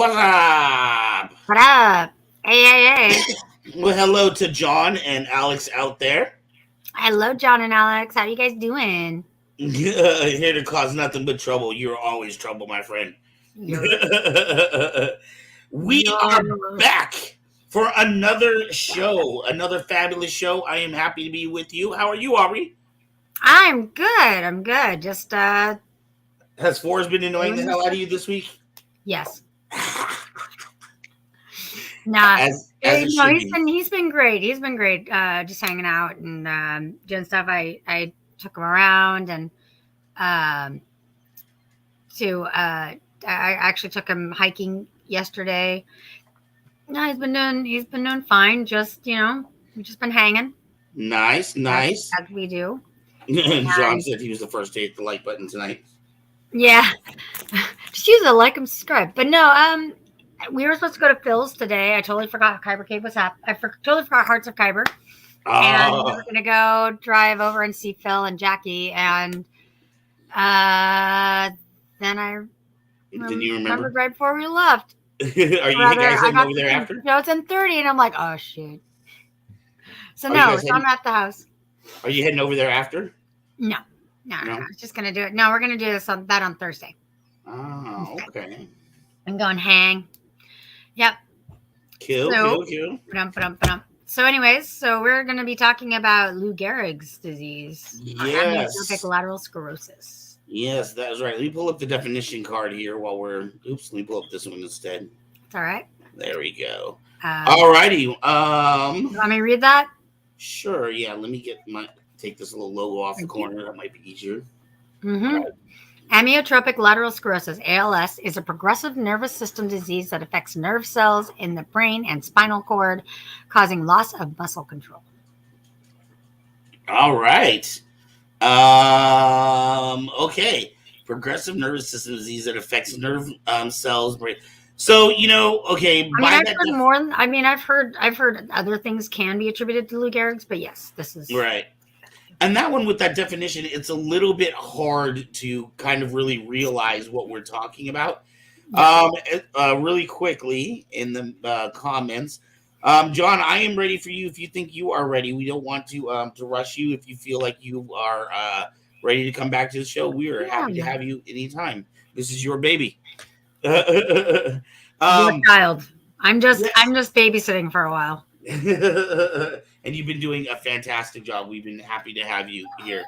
What's up? What up? Hey. Well, hello to John and Alex out there. Hello, John and Alex. How you guys doing? Here to cause nothing but trouble. You're always trouble, my friend. You're, We are you're... back for another show, another fabulous show. I am happy to be with you. How are you, Aubrey? I'm good. Just Has Forrest been annoying the hell out of you this week? yes. Nah. As it should be. He's been great. He's been great. Just hanging out and doing stuff. I took him around and I actually took him hiking yesterday. No, he's been doing fine. Just we've just been hanging. Nice. As we do. John said he was the first to hit the like button tonight. Yeah. Just use the like and subscribe. But no, we were supposed to go to Phil's today. I totally forgot Kyber Cave was happening. Totally forgot Hearts of Kyber. And we were going to go drive over and see Phil and Jackie. And then I remembered right before we left. Are you guys heading over there after? No, it's 10:30, and I'm like, oh, shit. So no, I'm at the house. Are you heading over there after? No. It's just going to do it. No, we're going to do that on Thursday. Oh, okay. I'm going hang. Yep. Kill. So anyways, we're going to be talking about Lou Gehrig's disease. Yes. Amyotrophic lateral sclerosis. Yes, that is right. Let me pull up the definition card here while we're... Oops, let me pull up this one instead. It's all right. There we go. All righty. You want me to read that? Sure, yeah. Let me take this little logo off the corner. That might be easier. Mm-hmm. Amyotrophic lateral sclerosis, ALS, is a progressive nervous system disease that affects nerve cells in the brain and spinal cord, causing loss of muscle control. All right. Okay. Progressive nervous system disease that affects nerve cells, brain. So, okay. I've heard other things can be attributed to Lou Gehrig's, but yes, this is right. And that one with that definition, it's a little bit hard to kind of really realize what we're talking about. Yeah. Really quickly in the comments, John, I am ready for you if you think you are ready. We don't want to rush you. If you feel like you are ready to come back to the show, we are happy to have you anytime. This is your baby. Your child. I'm just babysitting for a while. And you've been doing a fantastic job. We've been happy to have you here.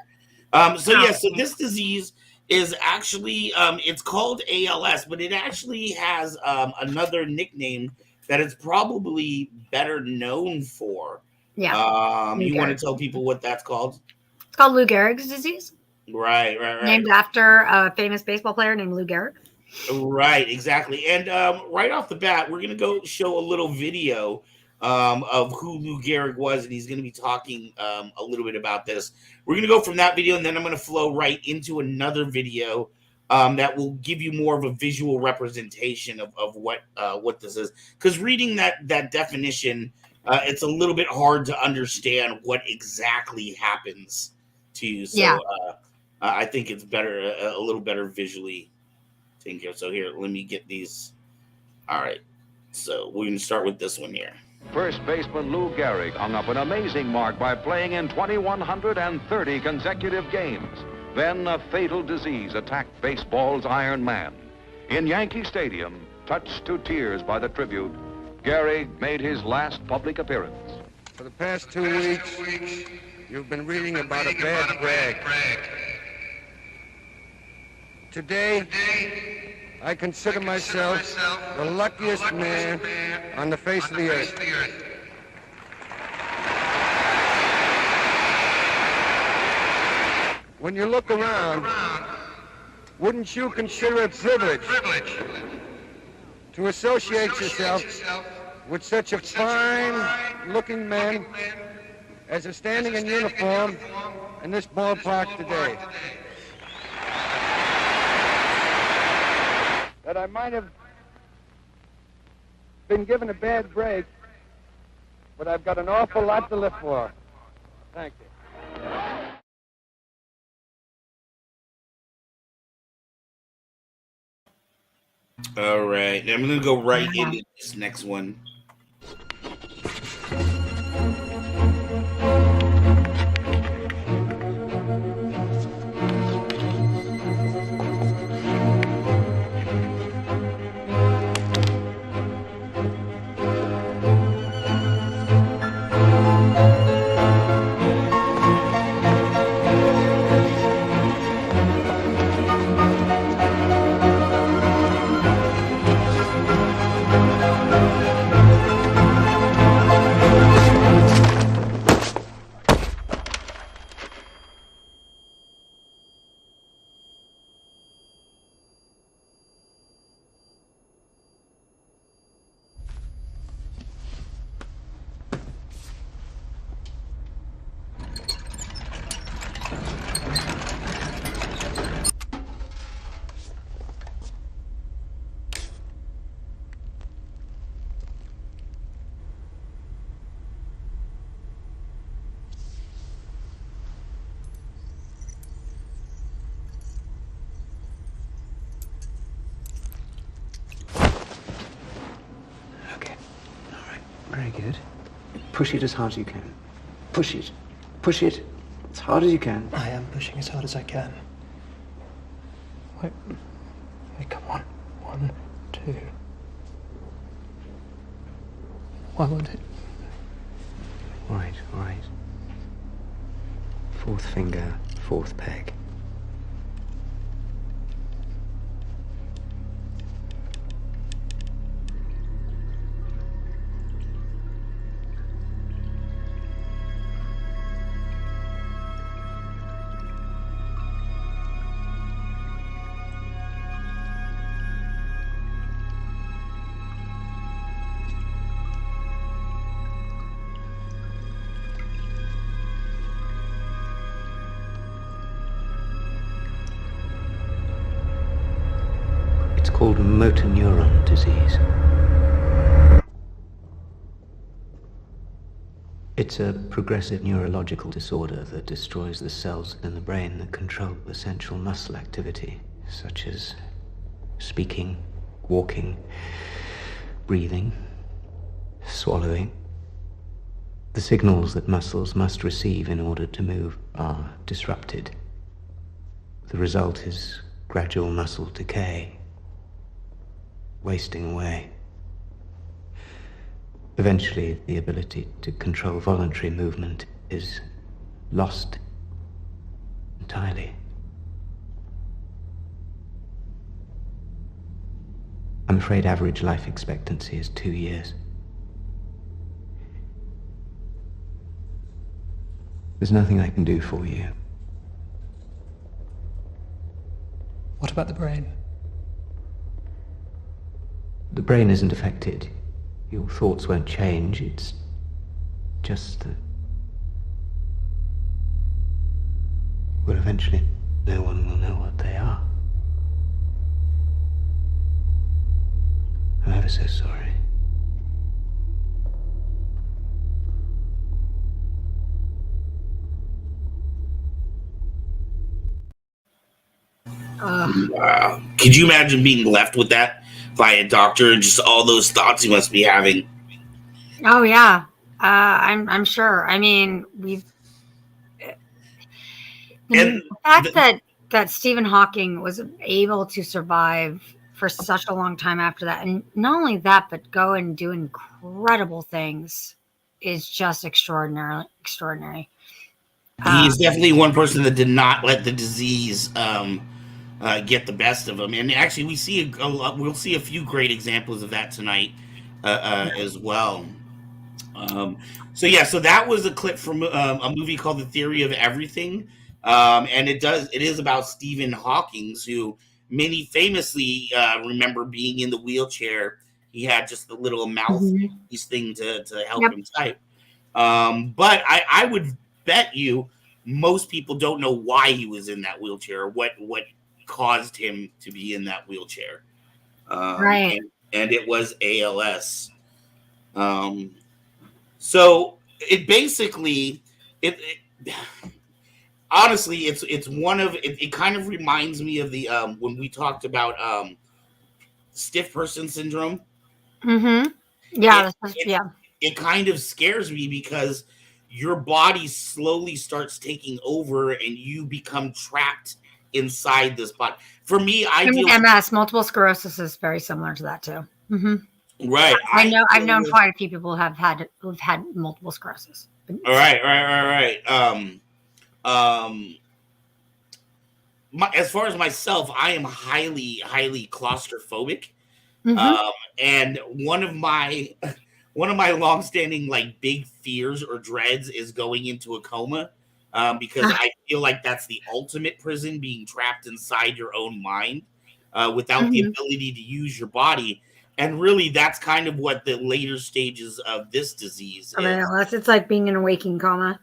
So this disease is actually it's called ALS, but it actually has another nickname that it's probably better known for. Yeah. You want to tell people what that's called? It's called Lou Gehrig's disease. Right. Named after a famous baseball player named Lou Gehrig. Right, exactly. And right off the bat, we're going to go show a little video of who Lou Gehrig was, and he's going to be talking a little bit about this. We're going to go from that video, and then I'm going to flow right into another video that will give you more of a visual representation of what this is. Because reading that definition, it's a little bit hard to understand what exactly happens to you. So I think it's better, a little better visually taken care of. So here, let me get these. All right. So we're going to start with this one here. First baseman Lou Gehrig hung up an amazing mark by playing in 2,130 consecutive games. Then a fatal disease attacked baseball's Iron Man. In Yankee Stadium, touched to tears by the tribute, Gehrig made his last public appearance. For the past 2 weeks, you've been reading about a bad brag. Today, I consider myself the luckiest man on the face of the earth. When you look around, wouldn't you consider it privilege to associate yourself with such a fine-looking man as is standing in uniform in this ballpark today? That I might have been given a bad break, but I've got an awful lot to live for. Thank you. All right, I'm gonna go right into this next one. Very good. Push it as hard as you can. Push it. Push it as hard as you can. I am pushing as hard as I can. Wait, come on. 1, 2. Why won't it? Right. Fourth finger, fourth peg. It's called motor neuron disease. It's a progressive neurological disorder that destroys the cells in the brain that control essential muscle activity, such as speaking, walking, breathing, swallowing. The signals that muscles must receive in order to move are disrupted. The result is gradual muscle decay, wasting away. Eventually, the ability to control voluntary movement is lost entirely. I'm afraid average life expectancy is 2 years. There's nothing I can do for you. What about the brain? The brain isn't affected. Your thoughts won't change. It's just that... well, eventually, no one will know what they are. I'm ever so sorry. Wow. Could you imagine being left with that by a doctor and just all those thoughts you must be having? Oh yeah, I'm sure. I mean, the fact that Stephen Hawking was able to survive for such a long time after that, and not only that, but go and do incredible things, is just extraordinary. He is definitely one person that did not let the disease get the best of him, and actually, we'll see a few great examples of that tonight as well. So that was a clip from a movie called The Theory of Everything, and it is about Stephen Hawking, who many famously remember being in the wheelchair. He had just the little mouthpiece thing to help him type. But I would bet you most people don't know why he was in that wheelchair, what caused him to be in that wheelchair. Right. And it was ALS. So it basically, honestly, it's one of it kind of reminds me of the when we talked about stiff person syndrome. Mm-hmm. Yeah, It, it kind of scares me because your body slowly starts taking over and you become trapped inside this body. For me, I and deal with MS, multiple sclerosis is very similar to that too. Mm-hmm. right. I've known quite a few people who've had multiple sclerosis. All right. As far as myself, I am highly claustrophobic. Mm-hmm. And one of my longstanding like big fears or dreads is going into a coma, because I feel like that's the ultimate prison, being trapped inside your own mind, without the Mm-hmm. ability to use your body. And really, that's kind of what the later stages of this disease is. Unless it's like being in a waking coma.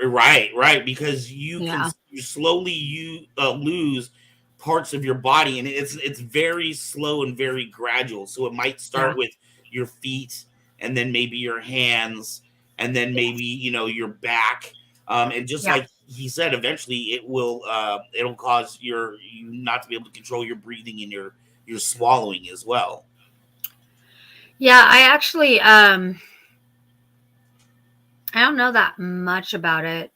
Right, because you Yeah. slowly lose parts of your body, and it's very slow and very gradual. So it might start with your feet, and then maybe your hands, and then maybe your back, and just like he said, eventually it'll cause you not to be able to control your breathing and your swallowing as well. Yeah, I actually I don't know that much about it,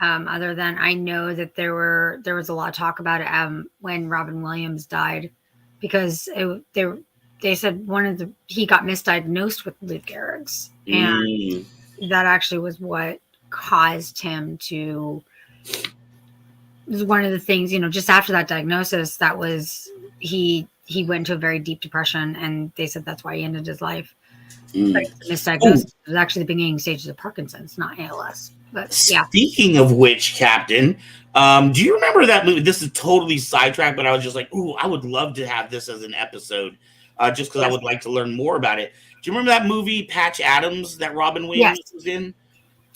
other than I know that there was a lot of talk about it when Robin Williams died, because they said he got misdiagnosed with Lou Gehrig's, and that actually was what caused him to. It was one of the things, just after that diagnosis, that was he went into a very deep depression, and they said that's why he ended his life. But it's a misdiagnosis. It was actually the beginning stages of Parkinson's, not ALS. But yeah. Speaking of which, Captain, do you remember that movie? This is totally sidetracked, but I was just like, ooh, I would love to have this as an episode, just because I would like to learn more about it. Do you remember that movie Patch Adams that Robin Williams was in?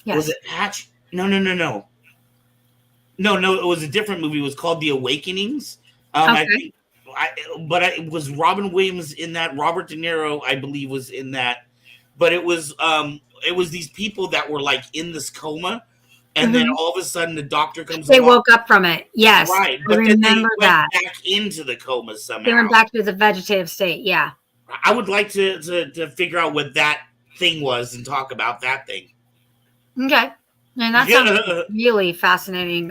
Yes. Was it Patch? No. No, it was a different movie. It was called The Awakenings. I think, it was Robin Williams in that. Robert De Niro, I believe, was in that. But it was these people that were like in this coma, and then all of a sudden the doctor comes. They woke up from it. Yes, right. But then they went back into the coma somehow. They went back to the vegetative state. Yeah. I would like to figure out what that thing was and talk about that thing. Okay. And that sounds like a really fascinating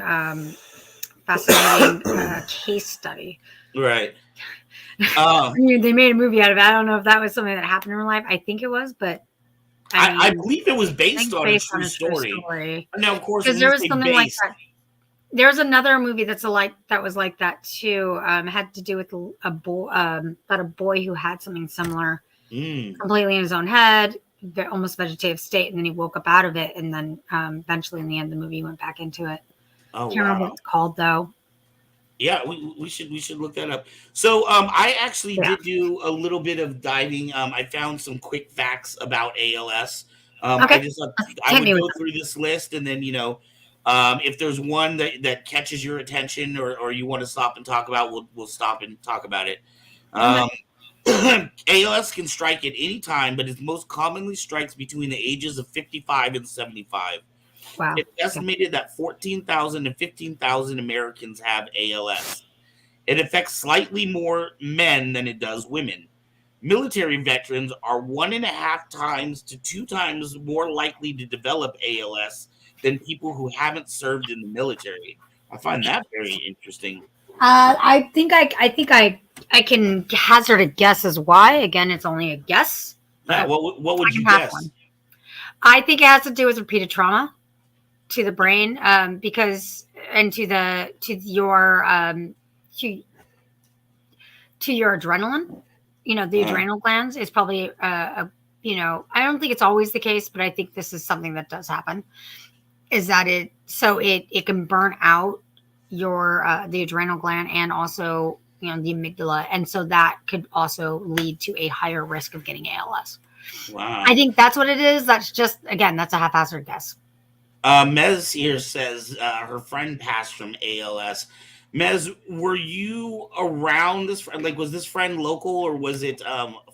case study. Right. They made a movie out of it. I don't know if that was something that happened in real life. I think it was, but I believe it was based on a true story. Now, of course, because there was something like that. There's another movie that was like that too. It had to do with a boy, about a boy who had something similar, completely in his own head, almost vegetative state, and then he woke up out of it, and then eventually in the end of the movie he went back into it. Oh, can't remember what it's called though. Yeah, we should look that up. So I actually did do a little bit of diving. I found some quick facts about ALS. I just I would go through this list, and then if there's one that catches your attention or you want to stop and talk about, we'll stop and talk about it. ALS can strike at any time, but it most commonly strikes between the ages of 55 and 75. Wow. It's estimated that 14,000 to 15,000 Americans have ALS. It affects slightly more men than it does women. Military veterans are 1.5 times to 2 times more likely to develop ALS than people who haven't served in the military. I find that very interesting. I think I can hazard a guess as why. Again, it's only a guess. What would you guess? I think it has to do with repeated trauma to the brain, because and to your adrenaline. The adrenal glands is probably I don't think it's always the case, but I think this is something that does happen. Is that it can burn out the adrenal gland and also the amygdala, and so that could also lead to a higher risk of getting ALS. Wow. I think that's what it is. That's just, again, that's a haphazard guess. Mez here says her friend passed from ALS. Mez, were you around this friend? Like, was this friend local or was it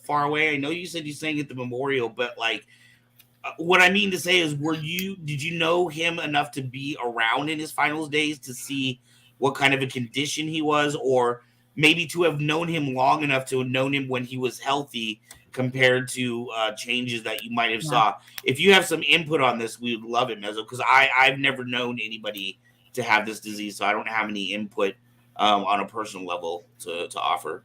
far away? I know you said you sang at the memorial, but like, what I mean to say is, did you know him enough to be around in his final days to see what kind of a condition he was, or maybe to have known him long enough to have known him when he was healthy compared to changes that you might have saw. If you have some input on this, we would love it, Mezzo, because I've never known anybody to have this disease, so I don't have any input on a personal level to offer.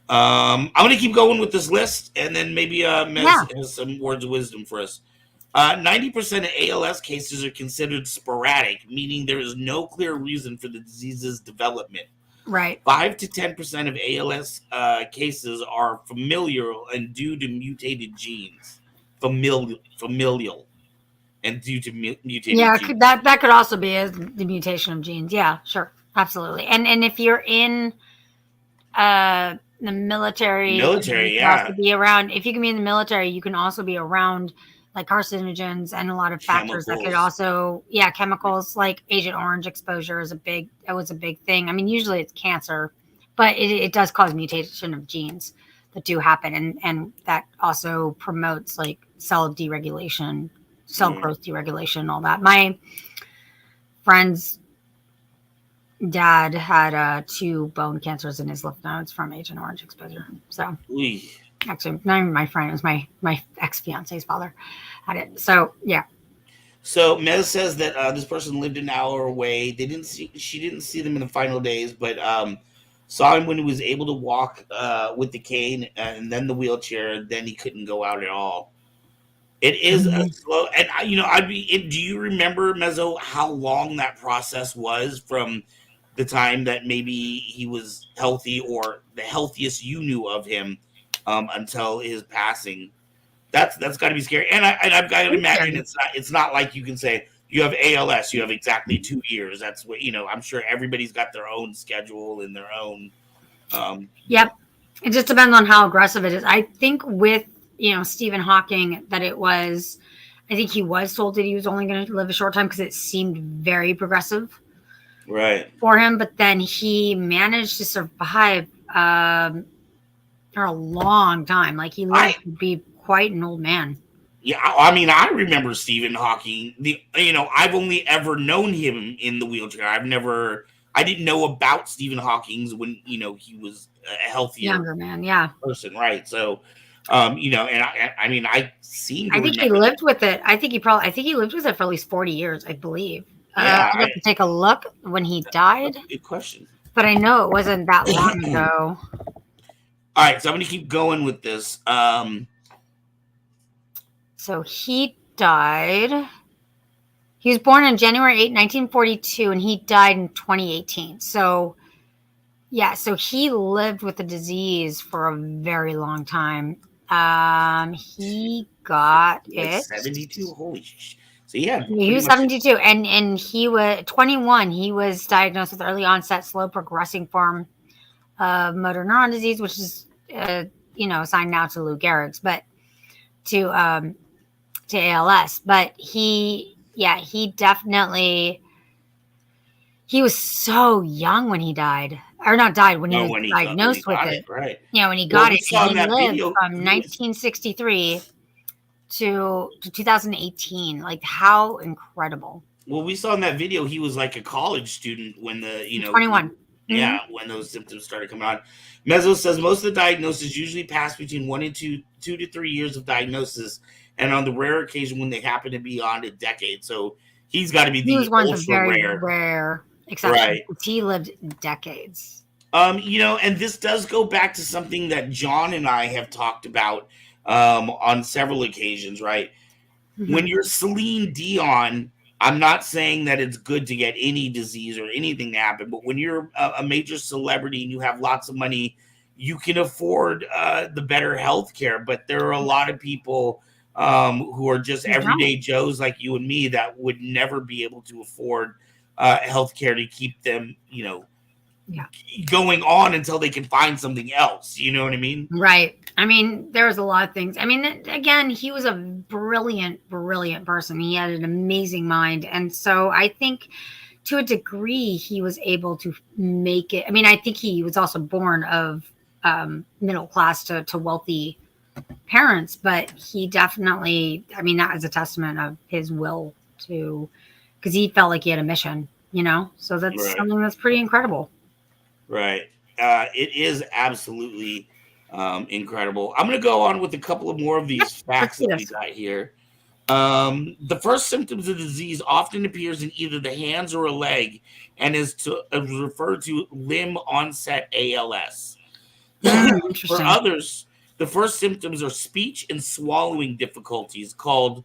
I'm going to keep going with this list, and then maybe Mez has some words of wisdom for us. 90% of ALS cases are considered sporadic, meaning there is no clear reason for the disease's development. Right. 5 to 10% of ALS cases are familial and due to mutated genes. Familial and due to mutated genes. That could also be the mutation of genes. Yeah, sure. Absolutely. And if you're in the military, also be around, if you can be in the military, you can also be around like carcinogens and a lot of factors that could also, chemicals like Agent Orange exposure was a big thing. I mean, usually it's cancer, but it does cause mutation of genes that do happen. And that also promotes like cell deregulation, cell growth deregulation, all that. My friend's dad had 2 bone cancers in his lymph nodes from Agent Orange exposure. So actually, not even my friend, it was my ex-fiance's father had it. So yeah. So Mez says that this person lived an hour away. She didn't see them in the final days, but saw him when he was able to walk with the cane and then the wheelchair. Then he couldn't go out at all. It is a slow, and do you remember, Mezzo, how long that process was from the time that maybe he was healthy or the healthiest you knew of him until his passing? That's got to be scary. And I've got to imagine it's not like you can say you have ALS, you have exactly 2 years. That's what, I'm sure everybody's got their own schedule and their own. Yep. It just depends on how aggressive it is. I think with, Stephen Hawking, that I think he was told that he was only going to live a short time because it seemed very progressive. Right. For him. But then he managed to survive for a long time. Like he lived to be quite an old man. Yeah, I mean, I remember Stephen Hawking. I've only ever known him in the wheelchair. I didn't know about Stephen Hawking's when he was a healthier, younger man, person, right? So, and I seem to. I think he lived with it. I think he lived with it for at least 40 years, I believe. Yeah, I have to take a look when he died. Good question. But I know it wasn't that long ago. All right, so I'm going to keep going with this. So he died. He was born on January 8, 1942, and he died in 2018. So, so he lived with the disease for a very long time. He got it. 72. Holy shit. So he was 72, and he was 21. He was diagnosed with early onset, slow progressing form of motor neuron disease, which is assigned now to Lou Gehrig's, but to ALS. But he definitely, he was so young when he died, or not died, when he was diagnosed with it. Right. Yeah, when he got it, he lived from 1963 to 2018. Like, how incredible. Well, we saw in that video he was like a college student when 21. Yeah, when those symptoms started coming on. Mezzo says most of the diagnoses usually pass between 1 and 2 to 3 years of diagnosis, and on the rare occasion when they happen to be on a decade. So he's got to be the ultra rare exception. Right. He lived decades. And this does go back to something that Jon and I have talked about on several occasions, right? Mm-hmm. When you're Celine Dion, I'm not saying that it's good to get any disease or anything to happen, but when you're a major celebrity and you have lots of money, you can afford the better health care. But there are a lot of people who are just everyday Joes like you and me that would never be able to afford health care to keep them, going on until they can find something else. You know what I mean? Right. I mean, there's a lot of things. I mean, again, he was a brilliant person. He had an amazing mind. And so I think to a degree he was able to make it. I mean, I think he was also born of middle class to wealthy parents, but he definitely, I mean, that is a testament of his will to, because he felt like he had a mission, so that's something that's pretty incredible. Right. It is absolutely incredible. I'm going to go on with a couple of more of these facts that we got here. The first symptoms of the disease often appears in either the hands or a leg and is referred to limb onset ALS. For others, the first symptoms are speech and swallowing difficulties called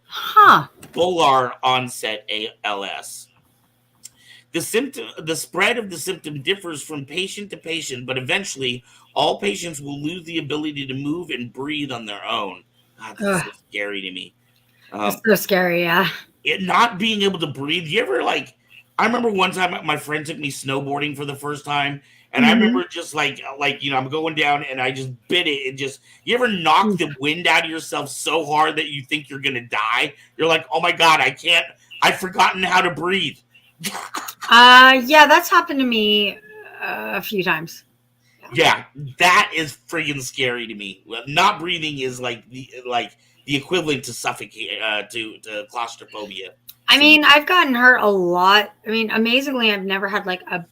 volar onset ALS. The spread of the symptom differs from patient to patient, but eventually all patients will lose the ability to move and breathe on their own. God, that's so scary to me. That's so scary, yeah. It not being able to breathe. You ever I remember one time my friend took me snowboarding for the first time, and I remember just I'm going down and I just bit it and just, you ever knock the wind out of yourself so hard that you think you're gonna die? You're like, oh my God, I've forgotten how to breathe. Yeah, that's happened to me a few times. Yeah, that is friggin' scary to me. Not breathing is like the equivalent to suffocating, to claustrophobia. I mean, I've gotten hurt a lot. I mean, amazingly, I've never had like a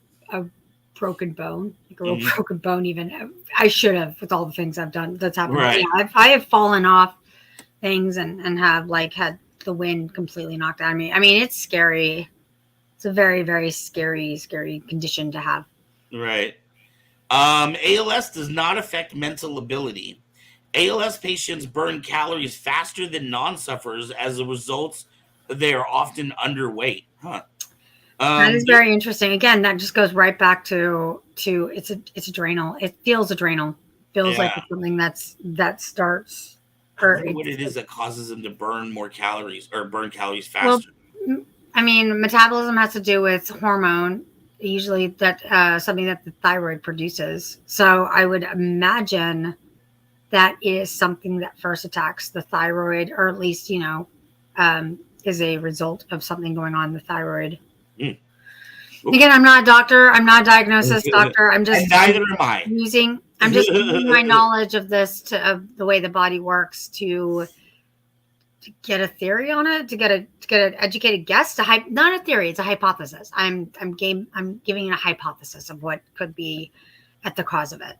broken bone, like a real broken bone. Even I should have, with all the things I've done. That's happened. Right. Yeah, I have fallen off things and have like had the wind completely knocked out of me. I mean, it's scary. It's a very, very scary condition to have. Right. ALS does not affect mental ability. ALS patients burn calories faster than non-sufferers. As a result, they are often underweight. That is very interesting. Again, that just goes right back to it's adrenal. It feels adrenal. Feels like it's something that starts. I wonder what it is that causes them to burn more calories or burn calories faster. Well, I mean, metabolism has to do with hormone. Usually, that something that the thyroid produces. So I would imagine that is something that first attacks the thyroid, or at least is a result of something going on in the thyroid. Again, I'm not a doctor. I'm not a diagnosis doctor. I'm just neither am I. using my knowledge of this of the way the body works to get a theory on it, to get an educated guess. Not a theory, it's a hypothesis. I'm giving a hypothesis of what could be at the cause of it.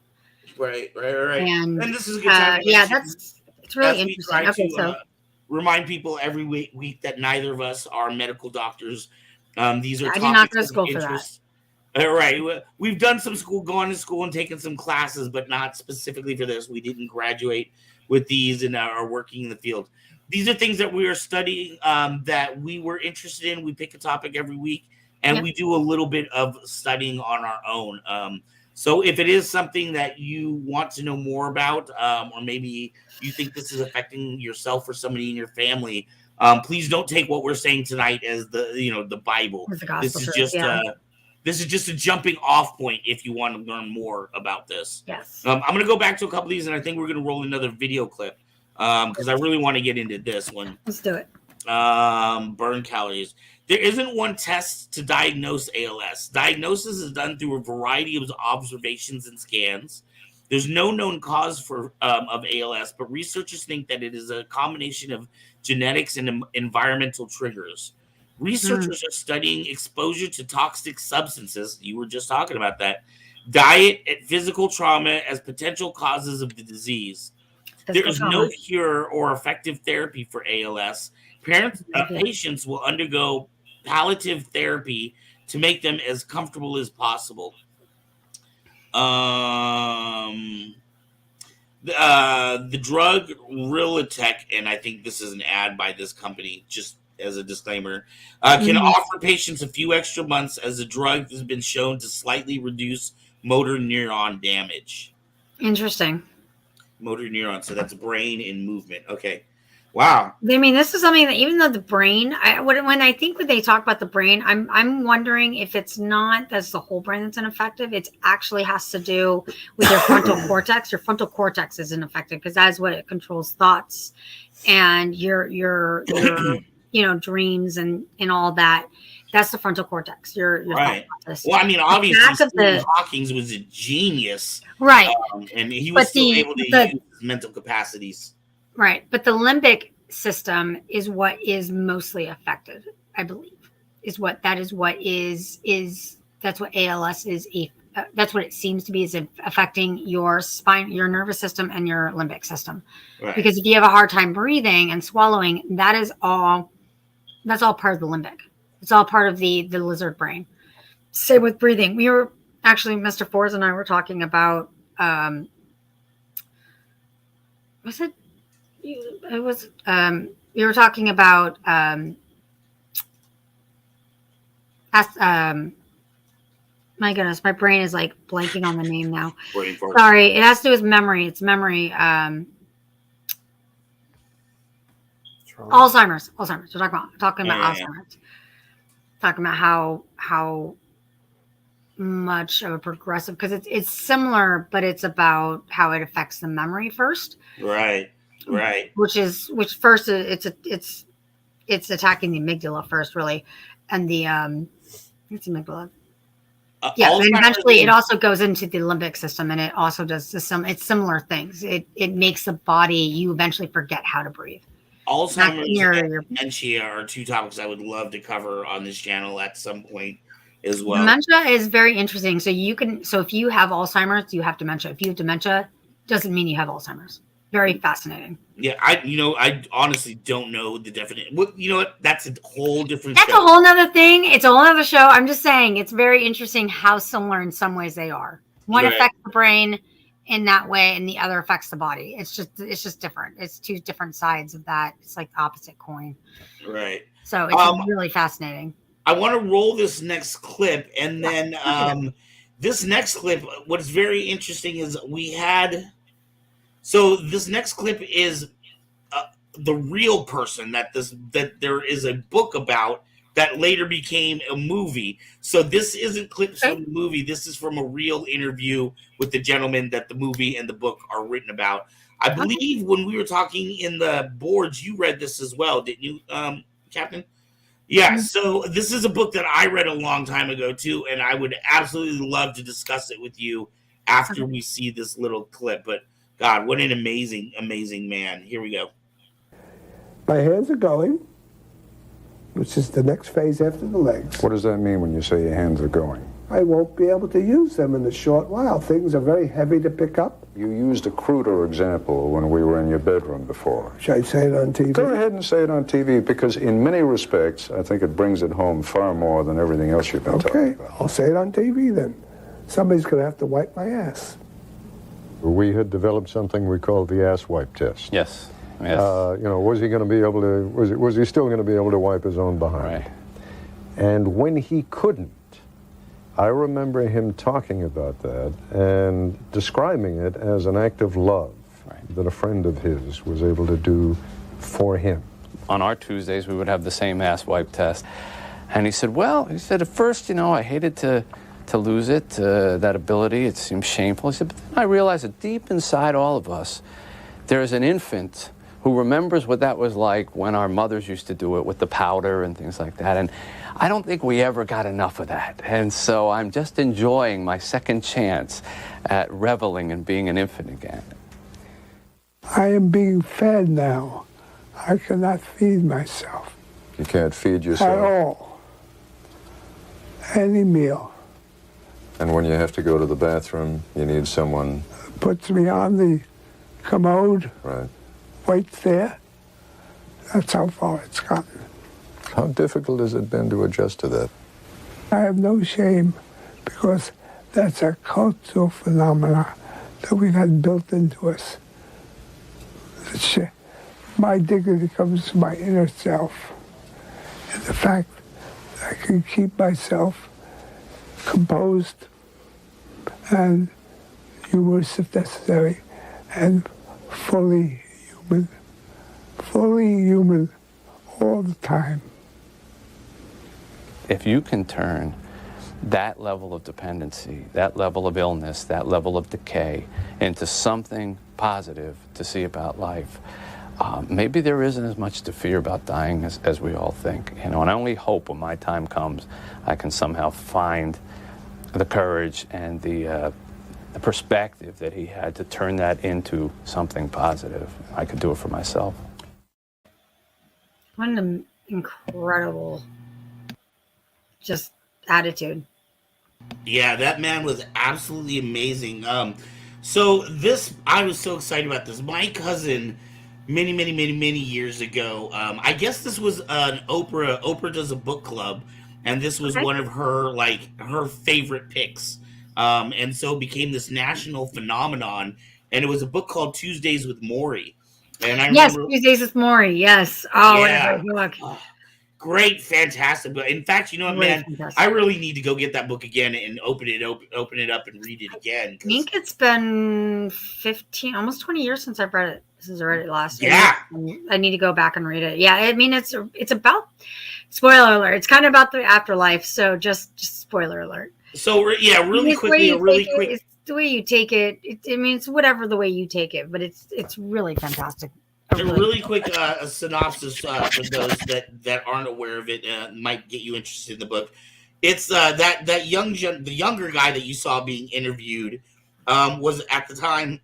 Right. And this is a good time. It's really interesting. Okay, so remind people every week that neither of us are medical doctors. These are I did not go to school for that. Right. We've done gone to school and taken some classes, but not specifically for this. We didn't graduate with these and are working in the field. These are things that we are studying, that we were interested in. We pick a topic every week, and we do a little bit of studying on our own. So if it is something that you want to know more about, or maybe you think this is affecting yourself or somebody in your family, please don't take what we're saying tonight as the Bible. This is just a jumping off point if you want to learn more about this. Yes. I'm going to go back to a couple of these, and I think we're going to roll another video clip because I really want to get into this one. Let's do it. Burn calories. There isn't one test to diagnose ALS. Diagnosis is done through a variety of observations and scans. There's no known cause of ALS, but researchers think that it is a combination of genetics and environmental triggers. Researchers are studying exposure to toxic substances, you were just talking about that, diet, and physical trauma as potential causes of the disease. There is no cure or effective therapy for ALS. Patients will undergo palliative therapy to make them as comfortable as possible. The drug Rilitech, and I think this is an ad by this company, just as a disclaimer, can offer patients a few extra months as the drug has been shown to slightly reduce motor neuron damage. Interesting. Motor neuron, so that's brain and movement. Okay. Wow. I mean, this is something that even though the brain, when they talk about the brain, I'm wondering if it's not that's the whole brain that's ineffective. It actually has to do with your frontal cortex. Your frontal cortex is ineffective because that's what it controls thoughts and your dreams and all that. That's the frontal cortex. Your right. Well, I mean, obviously, Stephen Hawking was a genius, right? And he was still able to use his mental capacities. Right, but the limbic system is what is mostly affected, I believe. That's what ALS is that's what it seems to be, is affecting your spine, your nervous system, and your limbic system. Right. Because if you have a hard time breathing and swallowing, that's all part of the limbic. It's all part of the lizard brain. Same with breathing. We were actually, Mr. Fords and I were talking about, we were talking about, my goodness, my brain is like blanking on the name now. Sorry, it has to do with memory. It's memory. Alzheimer's. We're talking about Alzheimer's. Talking about how much of a progressive, because it's similar, but it's about how it affects the memory first. Right. Which first it's attacking the amygdala first, really, and the it's amygdala. Yeah, and eventually it also goes into the limbic system, and it also does it's similar things. It makes the body, you eventually forget how to breathe. Alzheimer's and dementia are two topics I would love to cover on this channel at some point as well. Dementia is very interesting. So if you have Alzheimer's, you have dementia. If you have dementia, doesn't mean you have Alzheimer's. Very fascinating. Yeah, I honestly don't know the definition. Well, you know what? That's a whole different show. That's a whole nother thing. It's a whole other show. I'm just saying it's very interesting how similar in some ways they are. One affects the brain in that way, and the other affects the body. It's just different. It's two different sides of that. It's like the opposite coin. Right. So it's really fascinating. I want to roll this next clip, and then this next clip, what's very interesting is so this next clip is the real person that there is a book about that later became a movie. So this isn't clips from the movie. This is from a real interview with the gentleman that the movie and the book are written about. I believe when we were talking in the boards, you read this as well, didn't you, Captain? Yeah, so this is a book that I read a long time ago too, and I would absolutely love to discuss it with you after we see this little clip. But God, what an amazing, amazing man. Here we go. My hands are going, which is the next phase after the legs. What does that mean when you say your hands are going? I won't be able to use them in a short while. Things are very heavy to pick up. You used a cruder example when we were in your bedroom before. Should I say it on TV? Go ahead and say it on TV, because in many respects, I think it brings it home far more than everything else you've been talking about. I'll say it on TV then. Somebody's going to have to wipe my ass. We had developed something we called the ass wipe test. Yes. Was he going to be able to, was he still going to be able to wipe his own behind? Right. And when he couldn't, I remember him talking about that and describing it as an act of love that a friend of his was able to do for him. On our Tuesdays, we would have the same ass wipe test. And he said, at first, I hated to lose it, that ability. It seemed shameful. He said, but then I realized that deep inside all of us, there is an infant who remembers what that was like when our mothers used to do it with the powder and things like that. And I don't think we ever got enough of that. And so I'm just enjoying my second chance at reveling in being an infant again. I am being fed now. I cannot feed myself. You can't feed yourself? At all. Any meal. And when you have to go to the bathroom, you need someone... Puts me on the commode. Right. Waits there. That's how far it's gotten. How difficult has it been to adjust to that? I have no shame, because that's a cultural phenomenon that we've had built into us. My dignity comes from my inner self, and the fact that I can keep myself composed and humorous if necessary, and fully human all the time. If you can turn that level of dependency, that level of illness, that level of decay into something positive to see about life, maybe there isn't as much to fear about dying as we all think. And I only hope when my time comes, I can somehow find the courage and the perspective that he had to turn that into something positive. I could do it for myself. What an incredible just attitude. Yeah, that man was absolutely amazing. So this, I was so excited about this. My cousin, many years ago, I guess this was an Oprah. Oprah does a book club, and this was Okay. one of her her favorite picks. And so it became this national phenomenon. And it was a book called Tuesdays with Maury. And I Yes, remember, Tuesdays with Maury. Yes. Oh, what a yeah. great book. Oh, great, fantastic book. In fact, you know what, Really man? I fantastic. really need to go get that book again and open it up and read it again. I think it's been 15, almost 20 years since I've read it. Since I read it last. Yeah, I need to go back and read it. Yeah, I mean it's about, spoiler alert. It's kind of about the afterlife. So just spoiler alert. so yeah, really It's the way quickly, a you really take it. quick. It's the way you take it. I mean, it's whatever the way you take it, but it's really fantastic. A really quick synopsis for those that aren't aware of it, might get you interested in the book. It's the younger guy that you saw being interviewed, was at the time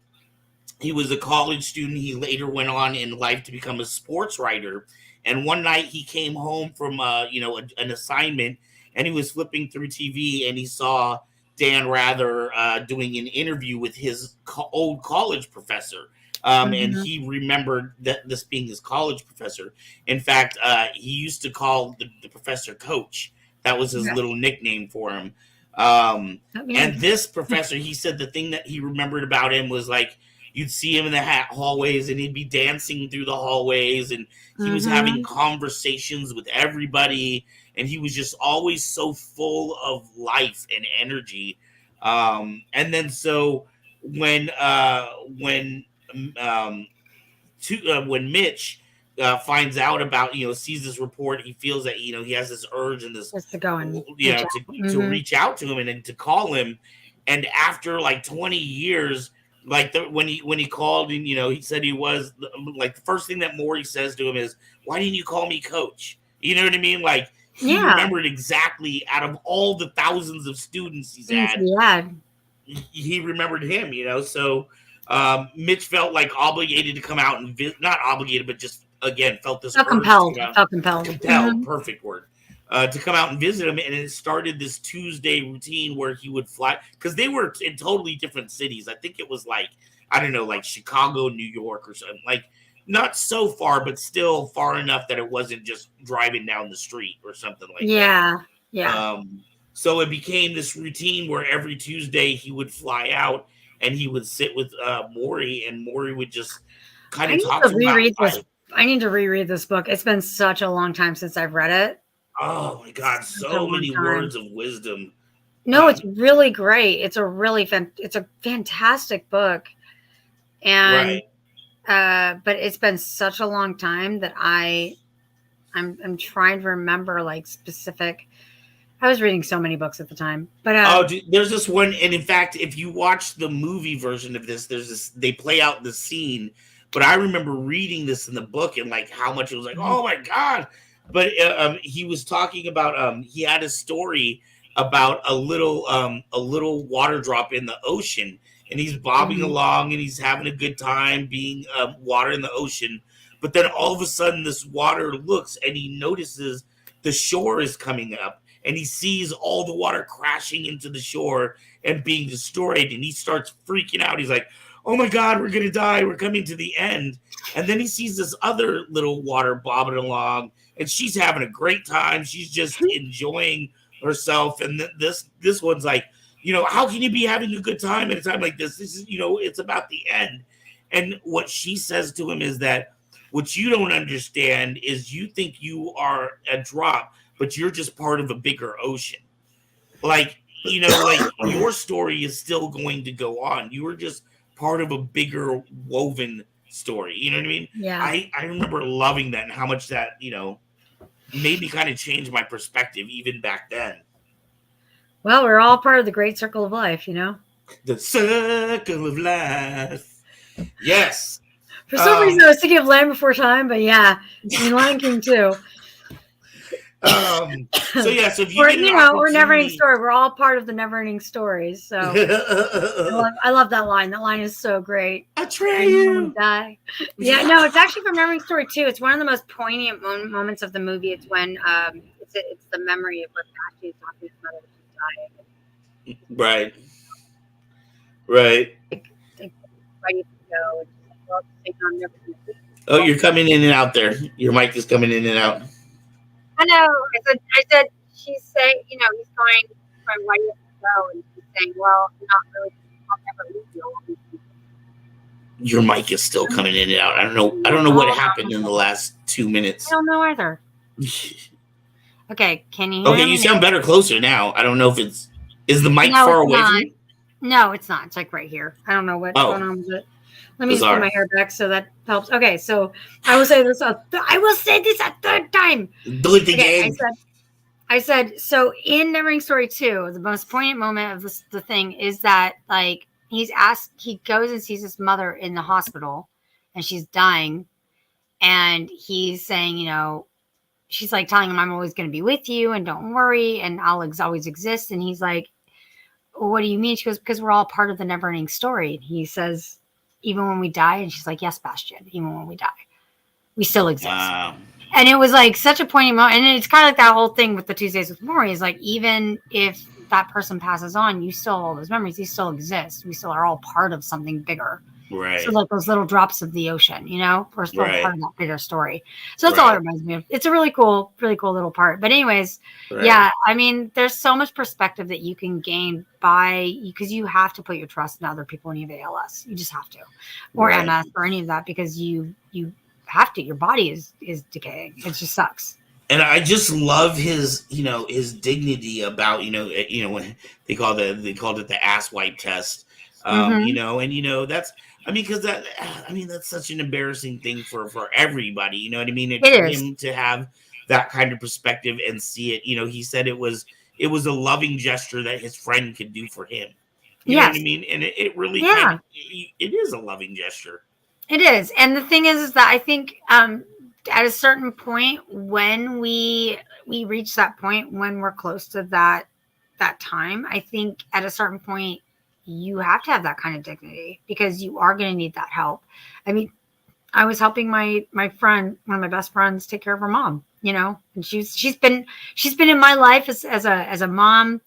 he was a college student. He later went on in life to become a sports writer. And one night he came home from an assignment, and he was flipping through TV, and he saw Dan Rather doing an interview with his old college professor. And Mhm. he remembered that this being his college professor. In fact, he used to call the professor Coach. That was his Yeah. little nickname for him. Um, Oh, and yeah. this professor, he said the thing that he remembered about him was like you'd see him in the hallways, and he'd be dancing through the hallways, and he was having Mhm. conversations with everybody, and he was just always so full of life and energy. And then so when uh when um when Mitch finds out about, sees this report, he feels that he has this urge and this, Just to go and reach to out. Mhm. reach out to him and then to call him. And after like 20 years, like when he called, and he said he was like, the first thing that Maury says to him is, "Why didn't you call me Coach?" You know what I mean? Like, he Yeah. remembered exactly, out of all the thousands of students he's Things had, we had. he remembered him. So Mitch felt like obligated to come out and not obligated, but just again felt this Felt urge to compelled. come out. Felt compelled. Compelled, Mhm. perfect word. To come out and visit him, and it started this Tuesday routine where he would fly, because they were in totally different cities. I think it was like, I don't know, like Chicago, New York, or something, like not so far, but still far enough that it wasn't just driving down the street or something like that. Yeah. Yeah. So it became this routine where every Tuesday he would fly out, and he would sit with Maury, and Maury would just kind I of need talk to to him about reread this. life. I need to reread this book. It's been such a long time since I've read it. Oh my God, Such a so long many time. words of wisdom. No, it's Um, really great. It's a really it's a fantastic book. And right. but it's been such a long time that I'm trying to remember like specific. I was reading so many books at the time. But Oh, dude, there's this one, and in fact, if you watch the movie version of this, there's this. They play out the scene, but I remember reading this in the book and like how much it was like, oh my God. But he was talking about, he had a story about a little water drop in the ocean, and he's bobbing Mhm. along and he's having a good time being water in the ocean. But then all of a sudden, this water looks, and he notices the shore is coming up, and he sees all the water crashing into the shore and being destroyed, and he starts freaking out. He's like, oh my God, we're gonna die, we're coming to the end. And then he sees this other little water bobbing along, and she's having a great time, she's just enjoying herself. And this one's like, how can you be having a good time at a time like this is, it's about the end. And what she says to him is that, what you don't understand is, you think you are a drop, but you're just part of a bigger ocean. Like, like your story is still going to go on. You were just part of a bigger woven story. You know what I mean? Yeah. I remember loving that, and how much that, made me kind of change my perspective even back then. Well, we're all part of the great circle of life, The circle of life. Yes. For some reason, I was thinking of Land Before Time, but yeah, I mean Lion King too. So yeah, so if you Or get an or Never Ending opportunity, Story. We're all part of the Never Ending Stories. So I love that line. That line is so great. Atreyu. Die. Yeah, no, it's actually from Never Ending Story too. It's one of the most poignant moments of the movie. It's when it's the memory of what Patchy is talking to his mother when she's dying. Right. Right. Ready to go. Well, I'm never gonna do it. Oh, you're coming in and out there. Your mic is coming in and out. I know. I said, she's saying, he's going, why do you have to go? And she's saying, well, not really. I'll never leave you. Your mic is still coming in and out. I don't know what happened in the last 2 minutes. I don't know either. Okay, can you hear Okay, me you sound better closer now. I don't know if is the mic no, far it's away not. from you? No, it's not. It's like right here. I don't know what's going on with it. Let me just put my hair back so that helps. Okay, so I will say this. I will say this a third time. Do it again. I said so in Neverending Story 2, the most poignant moment of the thing is that like he goes and sees his mother in the hospital and she's dying, and he's saying, she's like telling him, I'm always going to be with you and don't worry and I'll always exist. And he's like, well, what do you mean? She goes, because we're all part of the Neverending Story. And he says, even when we die? And she's like, yes, Bastian, even when we die, we still exist. Wow. And it was like such a poignant moment. And it's kind of like that whole thing with the Tuesdays with Morrie is like, even if that person passes on, you still have all those memories. You still exist. We still are all part of something bigger. Right. So like those little drops of the ocean, we're still part of that bigger story. So that's right. all it reminds me of. It's a really cool little part. But anyways, yeah, I mean, there's so much perspective that you can gain because you have to put your trust in other people when you have ALS. You just have to, or MS or any of that, because you have to. Your body is decaying. It just sucks. And I just love his, his dignity about, when they called it the ass wipe test, and that's. Because that's such an embarrassing thing for everybody. You know what I mean? And for him to have that kind of perspective and see it, he said it was a loving gesture that his friend could do for him. You know what I mean? And it really, it is a loving gesture. It is. And the thing is that I think at a certain point when we reach that point when we're close to that time, I think at a certain point, you have to have that kind of dignity because you are going to need that help. I mean, I was helping my friend, one of my best friends, take care of her mom, and she's been in my life as a mom,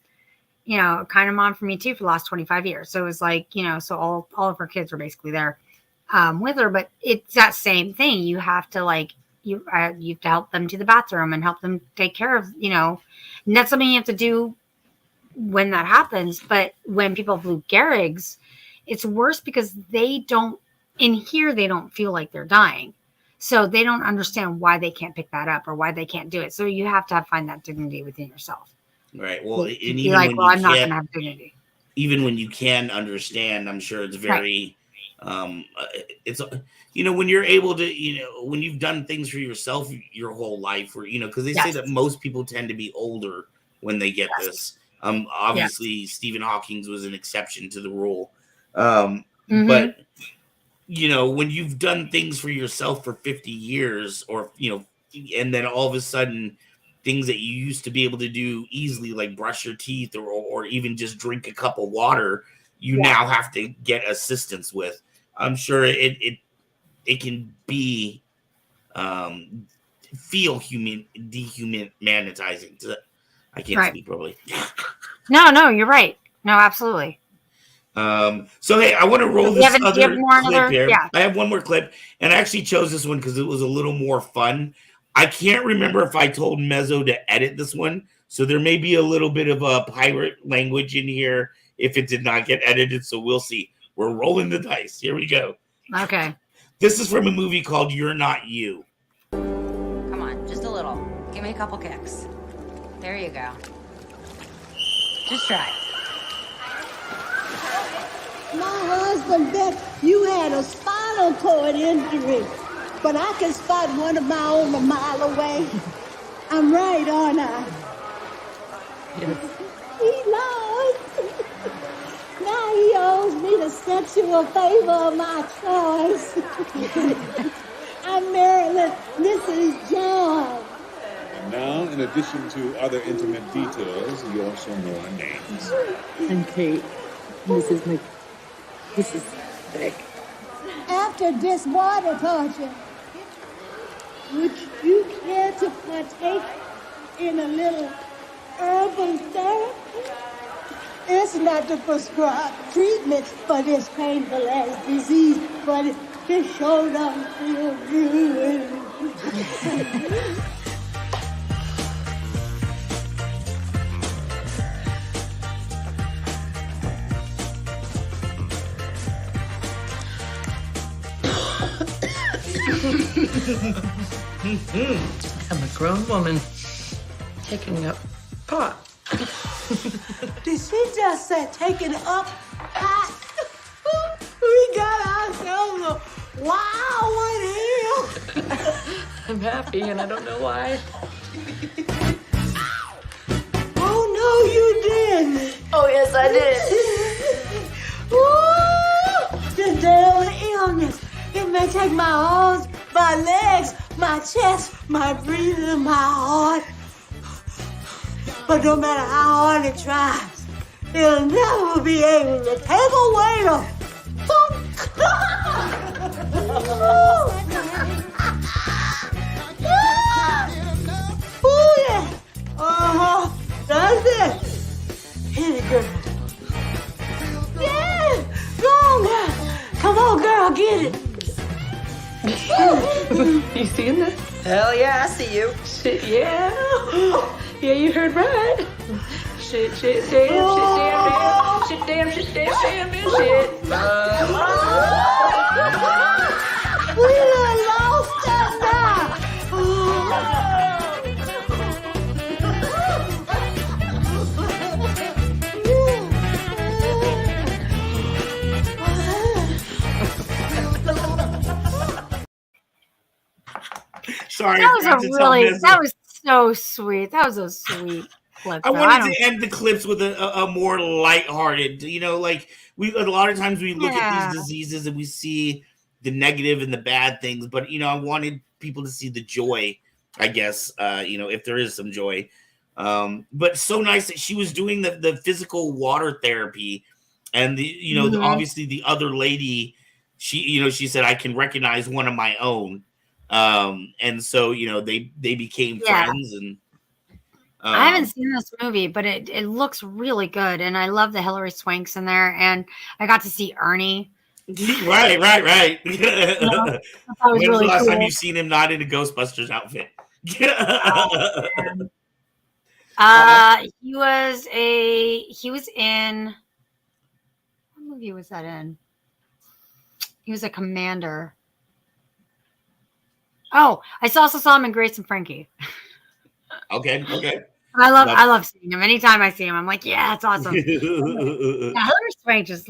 kind of mom for me too for the last 25 years. So it was like, so all of her kids were basically there with her, but it's that same thing. You have to you have to help them to the bathroom and help them take care of, and that's something you have to do when that happens. But when people have Lou Gehrig's, it's worse because they don't feel like they're dying. So they don't understand why they can't pick that up or why they can't do it. So you have to find that dignity within yourself. Right. Well, and even like, well, I'm not going to have dignity. Even when you can understand, I'm sure it's very, it's, when you're able to, when you've done things for yourself your whole life, or, because they say that most people tend to be older when they get this. Obviously, Stephen Hawking was an exception to the rule. But, when you've done things for yourself for 50 years or, and then all of a sudden things that you used to be able to do easily, like brush your teeth or even just drink a cup of water, you now have to get assistance with. I'm sure it can be, feel dehumanizing. I can't speak probably. No, you're right. No, absolutely. So hey, I want to roll this other clip here. Yeah. I have one more clip, and I actually chose this one because it was a little more fun. I can't remember if I told Mezzo to edit this one, so there may be a little bit of a pirate language in here if it did not get edited. So we'll see. We're rolling the dice. Here we go. Okay. This is from a movie called You're Not You. Come on, just a little. Give me a couple kicks. There you go. Just try. My husband bet you had a spinal cord injury, but I can spot one of my own a mile away. I'm right, aren't I? Yes. He lost. Now he owes me the sexual favor of my choice. I'm Marilyn. This is John. And now, in addition to other intimate details, you also know our names. I'm Kate. This is Beck. After this water torture, would you care to partake in a little herbal therapy? It's not the prescribed treatment for this painful ass disease, but it sure don't feel good. I'm a grown woman taking up pot. Did she just say taking up pot? We got ourselves a wild one here. I'm happy and I don't know why. Oh, no, you didn't. Oh, yes, I did. Ooh, the daily illness. It may take my arms, my legs, my chest, my breathing, my heart. But no matter how hard it tries, it'll never be able to take away the funk. Ooh, yeah. Uh-huh. That's it. Hit it, girl. Yeah. Go on, girl. Come on, girl. Get it. You seeing this? Hell yeah, I see you. Shit, yeah. Yeah, you heard right. Shit, damn, shit, damn, shit, damn, shit. We done lost that now. Sorry, that was so sweet. That was a sweet clip. I wanted to end the clips with a more lighthearted, like a lot of times we look at these diseases and we see the negative and the bad things, but I wanted people to see the joy, I guess, if there is some joy. But so nice that she was doing the physical water therapy, and obviously the other lady, she said, I can recognize one of my own. And so they became friends, and I haven't seen this movie, but it looks really good, and I love the Hilary Swank's in there, and I got to see Ernie. Right. That was When's really the last cool. time you've seen him not in a Ghostbusters outfit? He was in, what movie was that in? He was a commander. Oh, I also saw him in Grace and Frankie. Okay. I love seeing him. Anytime I see him, I'm like, yeah, it's awesome. Hilary Swank just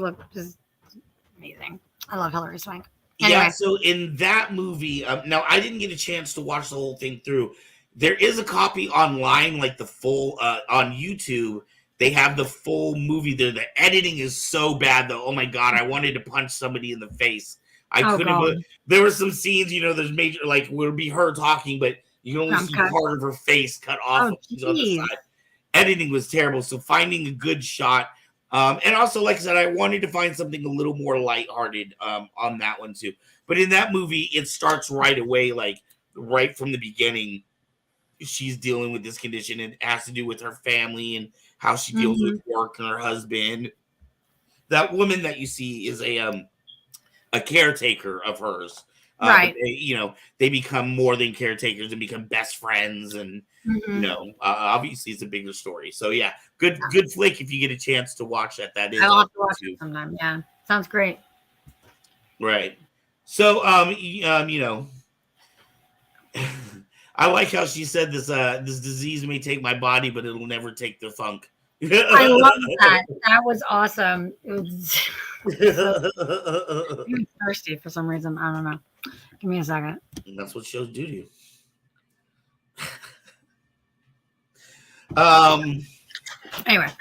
amazing. I love Hilary Swank. Anyway. Yeah, so in that movie, now I didn't get a chance to watch the whole thing through. There is a copy online, like the full on YouTube. They have the full movie there. The editing is so bad, though. Oh my god, I wanted to punch somebody in the face. I couldn't. There were some scenes, there's major, like, would be her talking, but you can only see part of her face cut off on the side. Editing was terrible. So finding a good shot. And also, like I said, I wanted to find something a little more lighthearted on that one too. But in that movie, it starts right away, like right from the beginning. She's dealing with this condition, and it has to do with her family and how she deals with work and her husband. That woman that you see is a caretaker of hers. Right. They become more than caretakers and become best friends, and obviously it's a bigger story. So yeah, good flick if you get a chance to watch that. That is, I'll have to watch it sometime. Yeah, sounds great. Right. So I like how she said this disease may take my body, but it'll never take the funk. I love that. That was awesome. It was I'm thirsty for some reason. I don't know. Give me a second. And that's what shows do to you. Anyway.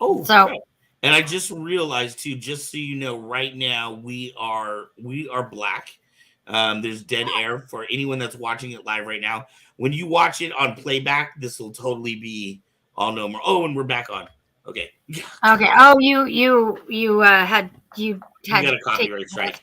Oh, so okay. And I just realized too, just so you know, right now we are black. There's dead air for anyone that's watching it live right now. When you watch it on playback, this will totally be all no more. Oh, and we're back on. Okay. Okay. Oh, you had got a copyright strike.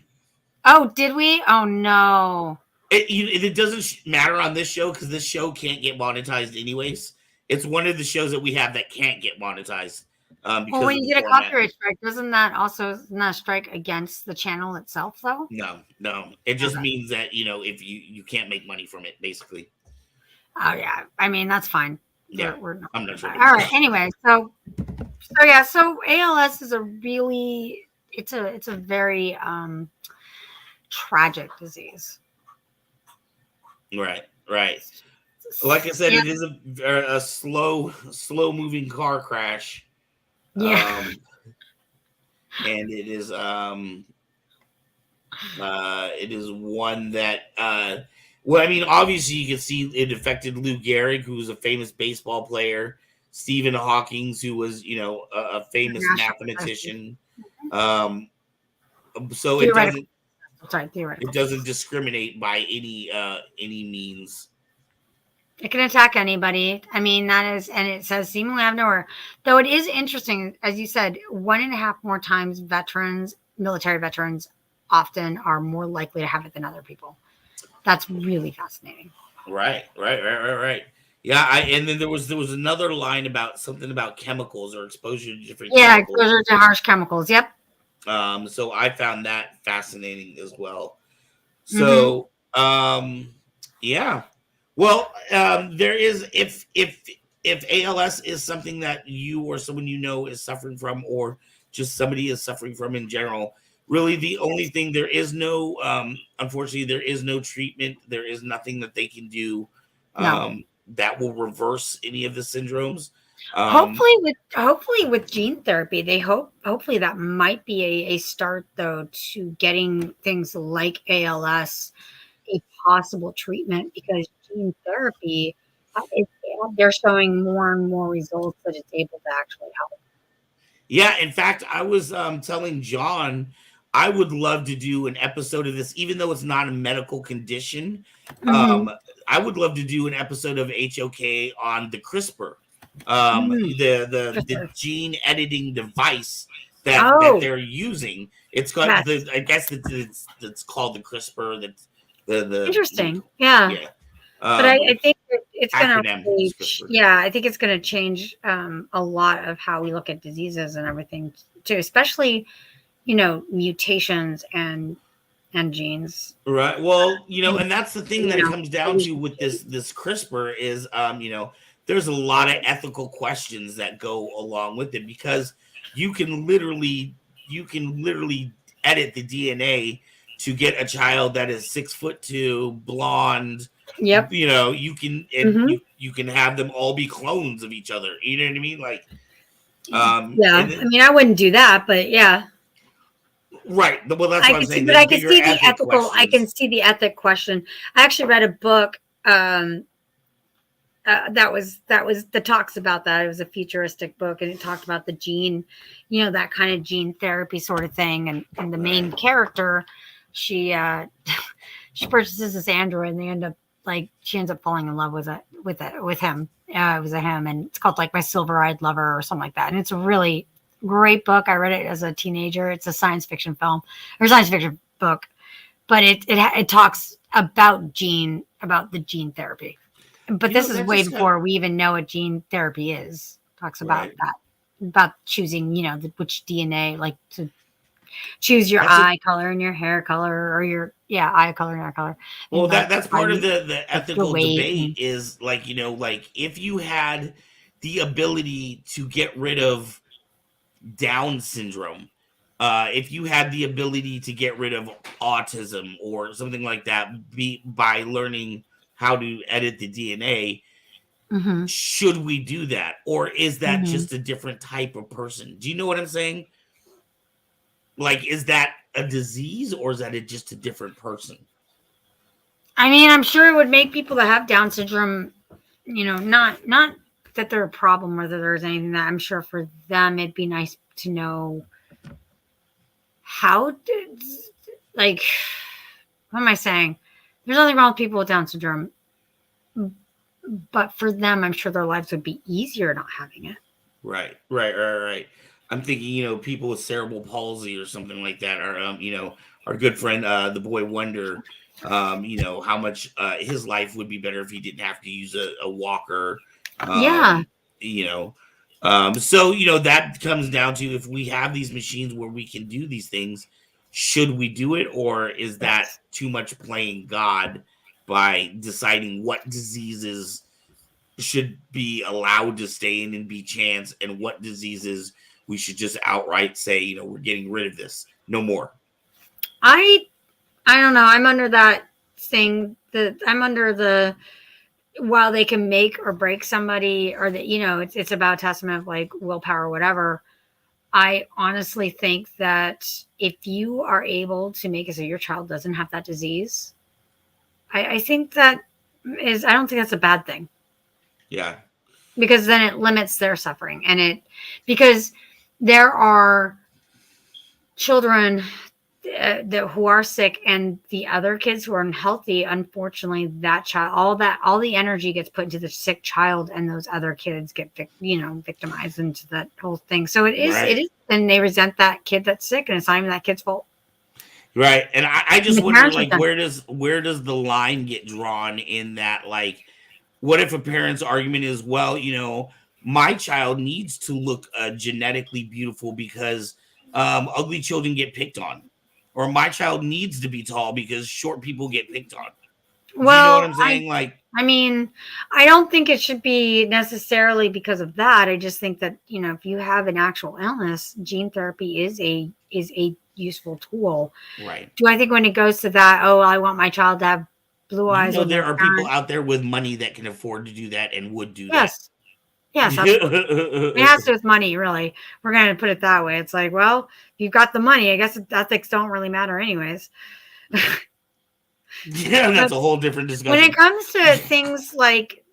Oh, did we? Oh no. It doesn't matter on this show because this show can't get monetized anyways. It's one of the shows that we have that can't get monetized. Because when of you the get a format. copyright strike, isn't that a strike against the channel itself, though? No. It just Okay. means that, if you can't make money from it, basically. Oh yeah, I mean that's fine. Yeah, We're not I'm not sure. all right. Anyway, so ALS is it's a very tragic disease. Right. Like I said, Yeah. it is a slow moving car crash. Yeah. And it is one that well, I mean, obviously you can see it affected Lou Gehrig, who was a famous baseball player, Stephen Hawking, who was a famous mathematician. So it doesn't discriminate by any means. It can attack anybody. I mean, and it says seemingly out of nowhere. Though it is interesting, as you said, 1.5 more times military veterans often are more likely to have it than other people. That's really fascinating. Right. Yeah, and then there was another line about something about chemicals or exposure to different chemicals. Exposure to harsh chemicals. Yep. So I found that fascinating as well. So, yeah. Well, there is if ALS is something that you or someone is suffering from, or just somebody is suffering from in general, really the only thing, there is no unfortunately there is no treatment. There is nothing that they can do that will reverse any of the syndromes. Hopefully with gene therapy, hopefully that might be a start, though, to getting things like ALS a possible treatment, because gene therapy, they're showing more and more results that it's able to actually help. Yeah, in fact, I was telling Jon I would love to do an episode of this, even though it's not a medical condition. I would love to do an episode of HOK on the CRISPR, the gene editing device that they're using. It's got I guess it's called the CRISPR. That's the interesting. Yeah. But I think it's going to, I think it's going to change a lot of how we look at diseases and everything too, especially, mutations and genes. Right. Well, and that's the thing that it comes down to with this CRISPR is, there's a lot of ethical questions that go along with it, because you can literally edit the DNA to get a child that is 6'2", blonde. Yep. You can you can have them all be clones of each other. You know what I mean? Like, I mean, I wouldn't do that, but yeah. Right. Well, that's what I'm saying. But I can see the ethical. I can see the ethic question. I actually read a book that talks about that. It was a futuristic book, and it talked about the gene, that kind of gene therapy sort of thing. And the main character, she purchases this android, and they end up she ends up falling in love with him. It was a him, and it's called My Silver-Eyed Lover or something like that. And it's a really great book. I read it as a teenager. It's a science fiction book, but it talks about the gene therapy. But this is way before we even know what gene therapy is. Talks about that, about choosing, which DNA, to choose your eye color and your hair color, or your eye color and hair color. Well, that's part of the ethical debate is if you had the ability to get rid of Down syndrome, if you had the ability to get rid of autism or something like that, by learning how to edit the DNA, should we do that, or is that just a different type of person? Do you know what I'm saying? Is that a disease, or is that just a different person? I mean, I'm sure it would make people that have Down syndrome, not that they're a problem, or that there's anything that, I'm sure for them it'd be nice to know how what am I saying? There's nothing wrong with people with Down syndrome, but for them, I'm sure their lives would be easier not having it. Right. I'm thinking, people with cerebral palsy or something like that, or our good friend, the boy Wonder, how much his life would be better if he didn't have to use a walker. So, that comes down to if we have these machines where we can do these things, should we do it? Or is that too much playing God by deciding what diseases should be allowed to stay in and be chance and what diseases we should just outright say, we're getting rid of this. No more. I don't know. I'm under that thing that I'm under the while they can make or break somebody or that, it's about testament of like willpower or whatever. I honestly think that if you are able to make it so your child doesn't have that disease, I think I don't think that's a bad thing. Yeah. Because then it limits their suffering because there are children who are sick and the other kids who are unhealthy. Unfortunately, that child, all the energy gets put into the sick child, and those other kids get victimized into that whole thing. So it is, and they resent that kid that's sick, and it's not even that kid's fault. Right, and I just wonder, like, where does the line get drawn in that? Like, what if a parent's argument is, well, my child needs to look genetically beautiful because ugly children get picked on. Or my child needs to be tall because short people get picked on. Well, you know what I'm saying? I don't think it should be necessarily because of that. I just think that, if you have an actual illness, gene therapy is a useful tool. Right. Do I think when it goes to that, I want my child to have blue eyes? There are people out there with money that can afford to do that and would do that. Yes, it has to do with money, really. We're going to put it that way. It's like, well, you've got the money. I guess ethics don't really matter anyways. Yeah, that's a whole different discussion. When it comes to things like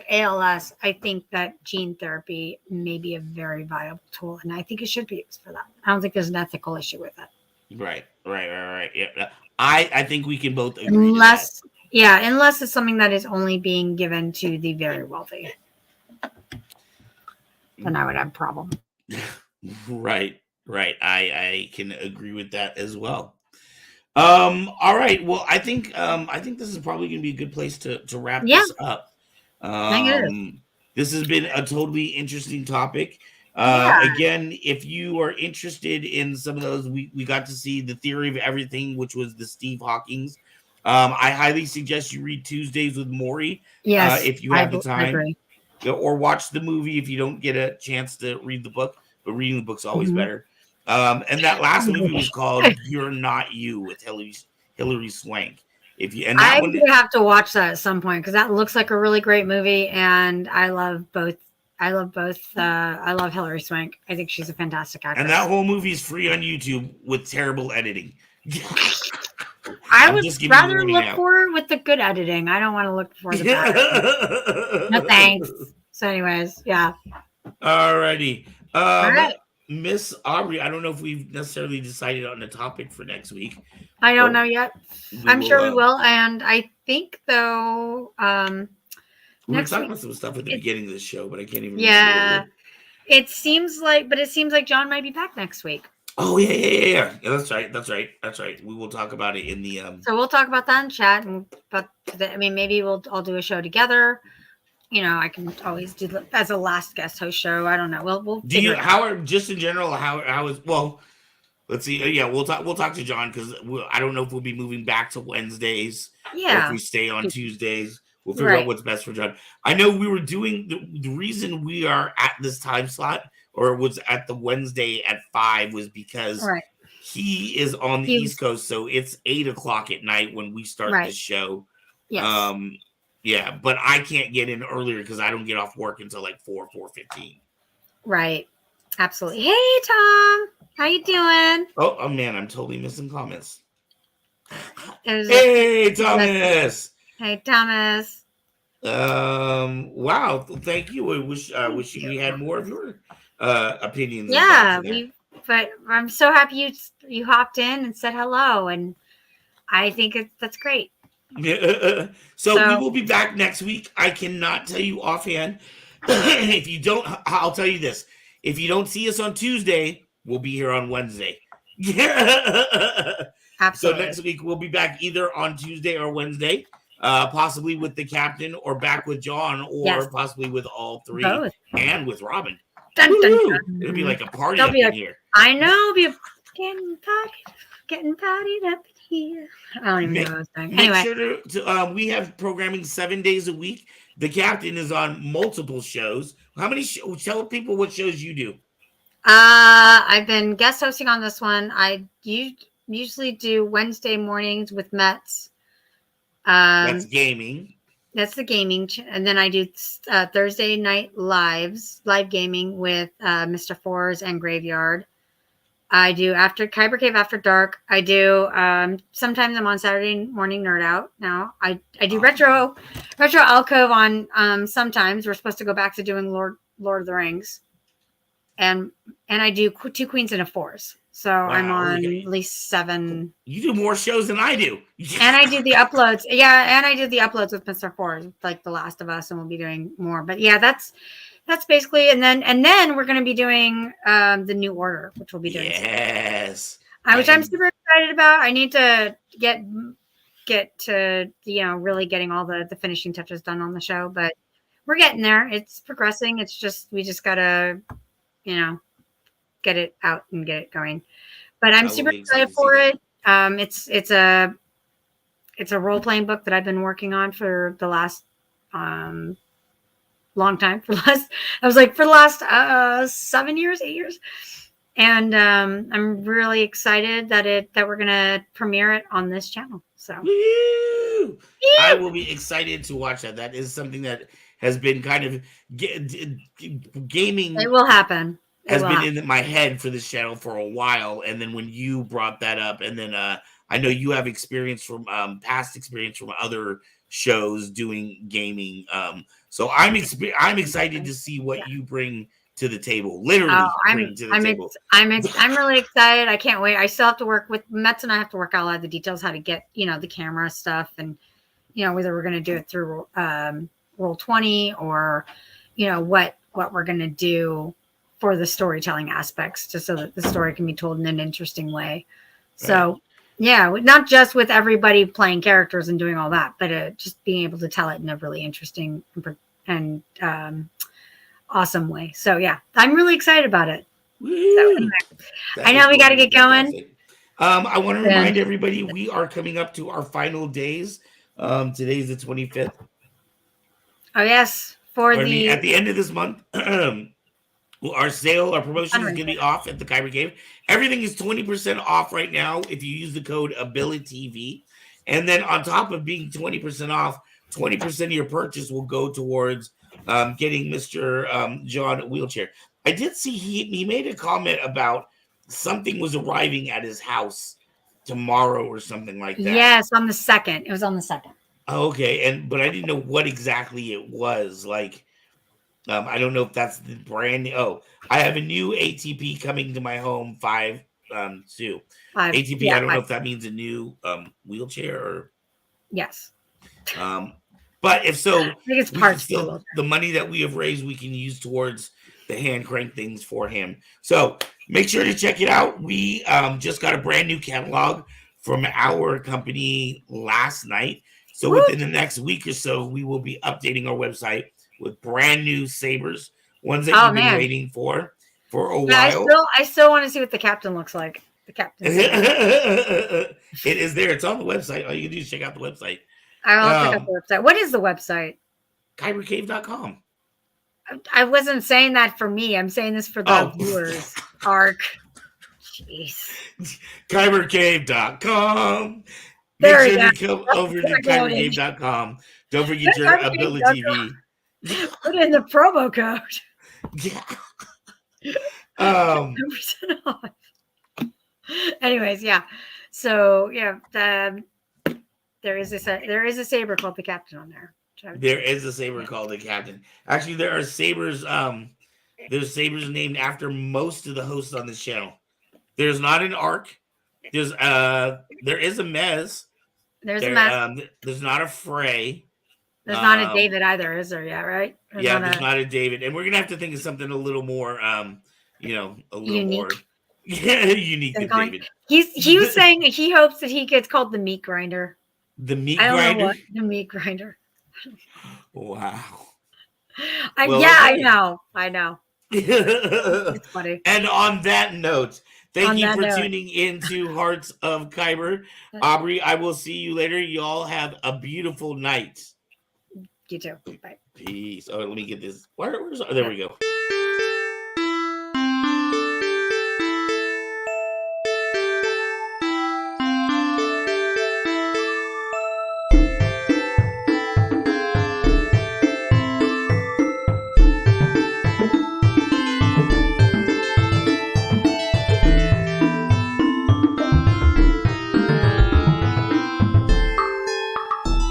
ALS, I think that gene therapy may be a very viable tool, and I think it should be used for that. I don't think there's an ethical issue with it. Right. Yeah, I think we can both agree. Unless it's something that is only being given to the very wealthy. Then I would have a problem. Right. I can agree with that as well. All right. Well, I think this is probably going to be a good place to wrap this up. This has been a totally interesting topic. Again, if you are interested in some of those, we got to see The Theory of Everything, which was the Steve Hawking's. I highly suggest you read Tuesdays with Maury. Yes, if you have the time. I agree. Or watch the movie if you don't get a chance to read the book, but reading the book's always better. And that last movie was called "You're Not You" with Hilary Swank. I would have to watch that at some point because that looks like a really great movie, and I love both. I love Hilary Swank. I think she's a fantastic actress. And that whole movie is free on YouTube with terrible editing. I would rather look for it with the good editing. I don't want to look for the bad. No thanks. So, anyways, yeah. Alrighty. All right. Miss Aubrey, I don't know if we've necessarily decided on the topic for next week. I don't know yet. I'm sure we will. And I think, though, we were talking about some stuff at the beginning of the show, but I can't even remember. Yeah. It seems like Jon might be back next week. Oh, yeah. That's right. We will talk about it in the So we'll talk about that in chat, but maybe we'll all do a show together. I can always do as a last guest host show. I don't know. We'll do you just in general how is let's see. Yeah, we'll talk to Jon because I don't know if we'll be moving back to Wednesdays. Yeah. Or if we stay on Tuesdays. We'll figure out what's best for Jon. I know we were doing the reason we are at this time slot or was at the Wednesday at 5 was because he is on the East Coast, so it's 8:00 at night when we start this show. Yes. Yeah, but I can't get in earlier because I don't get off work until like 4:15. Right. Absolutely. Hey, Tom. How you doing? Oh man, I'm totally missing comments. Hey, Thomas. Hey, Thomas. Wow. Thank you. I wish we had more of your opinions. Yeah, but I'm so happy you hopped in and said hello, and I think that's great. So we will be back next week. I cannot tell you offhand. If you don't, I'll tell you this. If you don't see us on Tuesday, we'll be here on Wednesday. Absolutely. So next week we'll be back either on Tuesday or Wednesday. possibly with the captain, or back with Jon, or possibly with all three, both, and with Robin. Dun, dun, dun. It'll be like a party There'll up be in here. I know, be getting partied up in here. I don't even know what I was saying. Anyway, Make sure we have programming 7 days a week. The captain is on multiple shows. How many? Tell people what shows you do. I've been guest hosting on this one. I usually do Wednesday mornings with Mets. That's gaming. That's the gaming, and then I do Thursday night live gaming with Mr. Fours and Graveyard. I do after Kyber Cave After Dark. I do sometimes I'm on Saturday morning Nerd Out. Now I do Retro Alcove on sometimes. We're supposed to go back to doing Lord of the Rings, and I do 2 Queens and a Fours. So I'm on at least 7. You do more shows than I do. And I do the uploads. Yeah, and I do the uploads with Mr. Fours, like The Last of Us, and we'll be doing more. But yeah, that's basically, and then we're going to be doing the New Order, which we'll be doing. Yes. Which I'm super excited about. I need to get to really getting all the finishing touches done on the show, but we're getting there. It's progressing. It's just we just gotta get it out and get it going. But I'm super excited for it. It's a role-playing book that I've been working on for the last long time. For the last 7 years, 8 years. And I'm really excited that we're gonna premiere it on this channel. So I will be excited to watch that. That is something that has been kind of gaming. It will happen. Has been in my head for this channel for a while, and then when you brought that up, and then I know you have experience from past experience from other shows doing gaming, so I'm excited to see what you bring to the table. Literally, bring to the table. I'm really excited. I can't wait. I still have to work with Mets, and I have to work out a lot of the details, how to get the camera stuff, and whether we're going to do it through Roll20 or what we're going to do for the storytelling aspects, just so that the story can be told in an interesting way. So, yeah, not just with everybody playing characters and doing all that, but just being able to tell it in a really interesting and awesome way. So, yeah, I'm really excited about it. So, anyway, I know we got to get going. I want to remind everybody we are coming up to our final days. Today's the 25th. Oh, yes. At the end of this month, our promotion is going to be off at the Kyber Cave. Everything is 20% off right now if you use the code AbiliTV. And then on top of being 20% off, 20% of your purchase will go towards getting Mr. Jon a wheelchair. I did see he made a comment about something was arriving at his house tomorrow or something like that. Yes, on the 2nd. It was on the 2nd. Okay, but I didn't know what exactly it was. Like, I don't know if that's the brand new. Oh, I have a new ATP coming to my home, 5 2. ATP, yeah, I don't know if that means a new wheelchair or. Yes. But if so, I think it's parts still, the money that we have raised, we can use towards the hand crank things for him. So make sure to check it out. We just got a brand new catalog from our company last night. So within the next week or so, we will be updating our website with brand new sabers, ones that you've been waiting for a while. I still want to see what the captain looks like. The captain. It is there. It's on the website. All you can do is check out the website. I'll check out the website. What is the website? KyberCave.com. I wasn't saying that for me. I'm saying this for the viewers. Arc. Jeez. KyberCave.com. Make sure you come over to KyberCave.com. Don't forget your AbiliTV. Put in the promo code. Yeah. Anyways, yeah. So yeah, there is a saber called the Captain on there. There is a saber called the Captain. Actually, there are sabers. There's sabers named after most of the hosts on this channel. There's not an Arc. There is a Mez. There's a Mez. There's not a Frey. There's not a David either, is there? Yeah, right? There's not a David, and we're gonna have to think of something a little more, a little unique. More unique than David. He was saying he hopes that he gets called the meat grinder. The meat I don't know grinder? what the meat grinder. Wow. Well, I know. I know. It's funny. And on that note, thank On you that for note. tuning into Hearts of Kyber. Aubrey, I will see you later. Y'all have a beautiful night. You too. Bye. Peace. Oh, let me get this. There we go.